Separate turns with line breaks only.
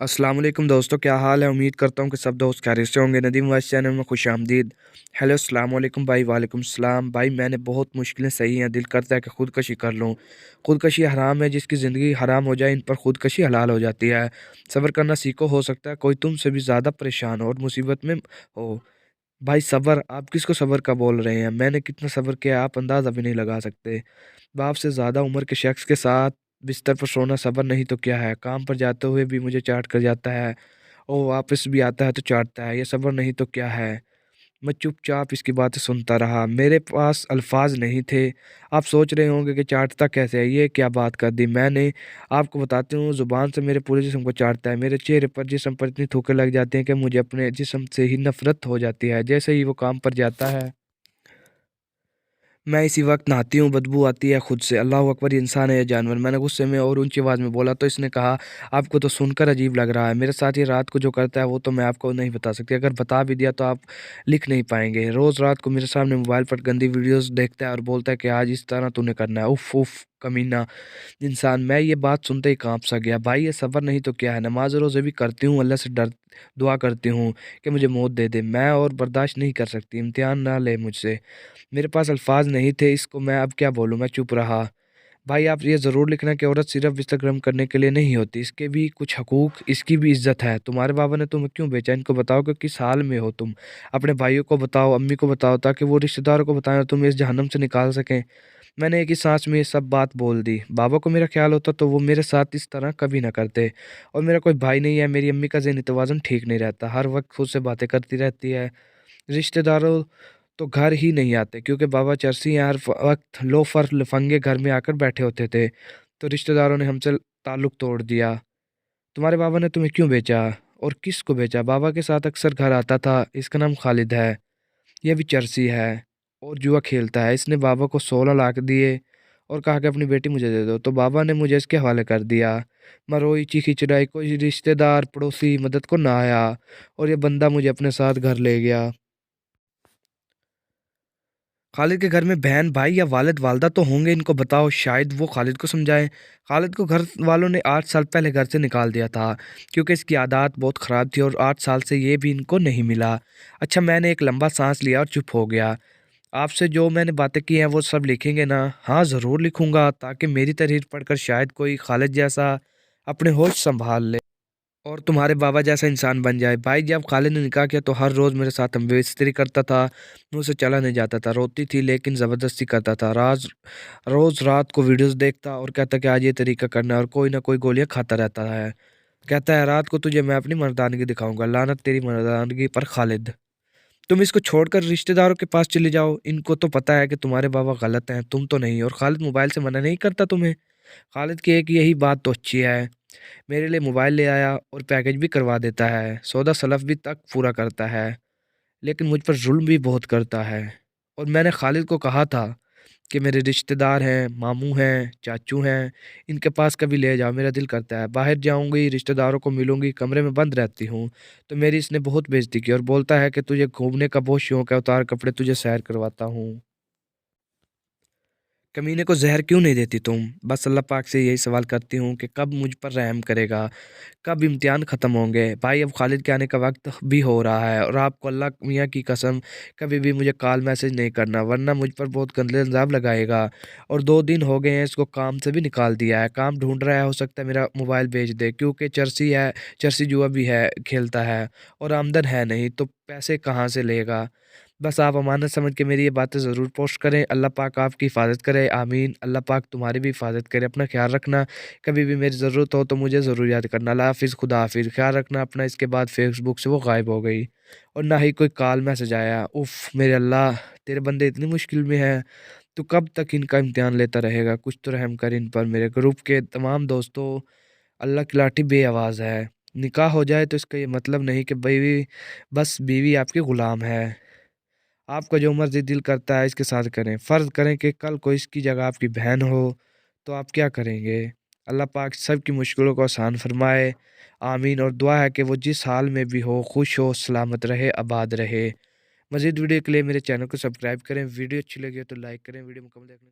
अस्सलाम वालेकुम दोस्तों, क्या हाल है। उम्मीद करता हूँ कि सब दोस्त खैरियत से होंगे। नदीम वाइस चैनल में खुश आमदीद। हेलो, अस्सलाम वालेकुम भाई। वालेकुम सलाम भाई। मैंने बहुत मुश्किलें सही हैं, दिल करता है कि खुदकशी कर लूँ। खुदकशी हराम है, जिसकी ज़िंदगी हराम हो जाए इन पर खुदकशी हलाल हो जाती है। सब्र करना सीखो, हो सकता है कोई तुमसे भी ज़्यादा परेशान हो और मुसीबत में हो। भाई सब्र, आप किसको सब्र का बोल रहे हैं? मैंने कितना सब्र किया आप अंदाज़ा भी नहीं लगा सकते। बाप से ज़्यादा उम्र के शख्स के साथ बिस्तर पर सोना सब्र नहीं तो क्या है। काम पर जाते हुए भी मुझे चाट कर जाता है और वापस भी आता है तो चाटता है। ये सब्र नहीं तो क्या है। मैं चुपचाप इसकी बातें सुनता रहा। मेरे पास अल्फाज नहीं थे। आप सोच रहे होंगे कि चाटता कैसे है, ये क्या बात कर दी मैंने। आपको बताती हूँ, ज़ुबान से मेरे पूरे जिस्म को चाटता है। मेरे चेहरे पर, जिस्म पर इतनी थूके लग जाती हैं कि मुझे अपने जिस्म से ही नफरत हो जाती है। जैसे ही वो काम पर जाता है, मैं इसी वक्त नहाती हूँ, बदबू आती है खुद से। अल्लाह अकबर, ये इंसान है या जानवर? मैंने गुस्से में और ऊंची आवाज़ में बोला तो इसने कहा, आपको तो सुनकर अजीब लग रहा है। मेरे साथ ये रात को जो करता है वो तो मैं आपको नहीं बता सकती। अगर बता भी दिया तो आप लिख नहीं पाएंगे। रोज़ रात को मेरे सामने मोबाइल पर गंदी वीडियोस देखता है और बोलता है कि आज इस तरह तूने करना है। उफ उफ कमीना इंसान। मैं ये बात सुनते ही काँप सा गया। भाई ये सब्र नहीं तो क्या है। नमाज़ रोज़े भी करती हूँ, अल्लाह से डर दुआ करती हूँ कि मुझे मौत दे दे। मैं और बर्दाश्त नहीं कर सकती, इम्तिहान ना ले मुझसे। मेरे पास अल्फाज नहीं थे, इसको मैं अब क्या बोलूँ। मैं चुप रहा। भाई आप ये ज़रूर लिखना कि औरत सिर्फ बिस्तर गर्म करने के लिए नहीं होती, इसके भी कुछ हकूक़, इसकी भी इज़्ज़त है। तुम्हारे बाबा ने तुम्हें क्यों बेचा? इनको बताओ कि किस हाल में हो तुम। अपने भाइयों को बताओ, अम्मी को बताओ, ताकि वो रिश्तेदारों को बताएं और तुम्हें इस जहन्नम से निकाल सकें। मैंने एक ही सांस में ये सब बात बोल दी। बाबा को मेरा ख्याल होता तो वो मेरे साथ इस तरह कभी ना करते। और मेरा कोई भाई नहीं है। मेरी अम्मी का ज़हनी तवाज़ुन ठीक नहीं रहता, हर वक्त खुद से बातें करती रहती है। रिश्तेदारों तो घर ही नहीं आते क्योंकि बाबा चरसी हैं। हर वक्त लोफर लफंगे घर में आकर बैठे होते थे, तो रिश्तेदारों ने हमसे ताल्लुक तोड़ दिया। तुम्हारे बाबा ने तुम्हें क्यों बेचा और किसको बेचा? बाबा के साथ अक्सर घर आता था, इसका नाम खालिद है। यह भी चरसी है और जुआ खेलता है। इसने बाबा को 16 लाख दिए और कहा कि अपनी बेटी मुझे दे दो, तो बाबा ने मुझे इसके हवाले कर दिया। मैं रोई, चीखी चिल्लाई, कोई रिश्तेदार पड़ोसी मदद को ना आया और ये बंदा मुझे अपने साथ घर ले गया। खालिद के घर में बहन भाई या वालिद वालदा तो होंगे, इनको बताओ, शायद वो खालिद को समझाएं। खालिद को घर वालों ने 8 साल पहले घर से निकाल दिया था क्योंकि इसकी आदत बहुत ख़राब थी और 8 साल से ये भी इनको नहीं मिला। अच्छा, मैंने एक लंबा सांस लिया और चुप हो गया। आपसे जो मैंने बातें की हैं वो सब लिखेंगे ना? हाँ ज़रूर लिखूंगा, ताकि मेरी तहरीर पढ़कर शायद कोई खालिद जैसा अपने होश संभाल ले और तुम्हारे बाबा जैसा इंसान बन जाए। भाई जब खालिद ने निकाह किया तो हर रोज़ मेरे साथ हम बेइज्जती करता था, मुझसे चला नहीं जाता था। रोती थी लेकिन ज़बरदस्ती करता था। रोज़ रात को वीडियोस देखता और कहता कि आज ये तरीका करना है और कोई ना कोई गोलियां खाता रहता है। कहता है रात को तुझे मैं अपनी मर्दानगी दिखाऊंगा। लानत तेरी मर्दानगी पर खालिद। तुम इसको छोड़कर रिश्तेदारों के पास चले जाओ, इनको तो पता है कि तुम्हारे बाबा गलत हैं, तुम तो नहीं। और खालिद मोबाइल से मना नहीं करता तुम्हें। खालिद की एक यही बात तो अच्छी है, मेरे लिए मोबाइल ले आया और पैकेज भी करवा देता है, सौदा सलफ भी तक पूरा करता है, लेकिन मुझ पर जुल्म भी बहुत करता है। और मैंने खालिद को कहा था कि मेरे रिश्तेदार हैं, मामू हैं, चाचू हैं, इनके पास कभी ले जाओ। मेरा दिल करता है, बाहर जाऊंगी, रिश्तेदारों को मिलूंगी, कमरे में बंद रहती हूँ तो मेरी इसने बहुत बेइज्जती की और बोलता है कि तुझे घूमने का बहुत शौक है, उतार कपड़े तुझे सैर करवाता हूँ। कमीने को ज़हर क्यों नहीं देती तुम? बस अल्लाह पाक से यही सवाल करती हूँ कि कब मुझ पर रहम करेगा, कब इम्तिहान ख़त्म होंगे। भाई अब खालिद के आने का वक्त भी हो रहा है और आपको अल्लाह मियाँ की कसम कभी भी मुझे कॉल मैसेज नहीं करना, वरना मुझ पर बहुत गंदे इल्ज़ाम लगाएगा। और 2 दिन हो गए हैं इसको काम से भी निकाल दिया है, काम ढूंढ रहा है, हो सकता है मेरा मोबाइल बेच दे क्योंकि चरसी है, चरसी जुआ भी है, खेलता है और आमदन है नहीं तो पैसे कहाँ से लेगा। बस आप अमानत समझ के मेरी ये बातें ज़रूर पोस्ट करें। अल्लाह पाक आपकी हिफ़ाज़त करे, आमीन। अल्लाह पाक तुम्हारी भी हिफ़ाज़त करे। अपना ख़्याल रखना, कभी भी मेरी ज़रूरत हो तो मुझे ज़रूर याद करना। अल्लाह हाफ़िज़, खुदा हाफ़िज़। ख़्याल रखना अपना। इसके बाद फ़ेसबुक से वो गायब हो गई और ना ही कोई कॉल मैसेज आया। उफ़ मेरे अल्लाह, तेरे बंदे इतनी मुश्किल में हैं, तू कब तक इनका इम्तिहान लेता रहेगा? कुछ तो रहम कर इन पर। मेरे ग्रुप के तमाम दोस्तों, अल्लाह की लाठी बेआवाज़ है। निकाह हो जाए तो इसका ये मतलब नहीं कि बीवी, बस बीवी आपकी ग़ुलाम है। आपका जो मर्ज़ी दिल करता है इसके साथ करें। फ़र्ज़ करें कि कल को इसकी जगह आपकी बहन हो, तो आप क्या करेंगे? अल्लाह पाक सब की मुश्किलों को आसान फ़रमाए, आमीन। और दुआ है कि वो जिस हाल में भी हो, खुश हो, सलामत रहे, आबाद रहे। मज़ीद वीडियो के लिए मेरे चैनल को सब्सक्राइब करें। वीडियो अच्छी लगी हो तो लाइक करें। वीडियो मुकम्मल देखने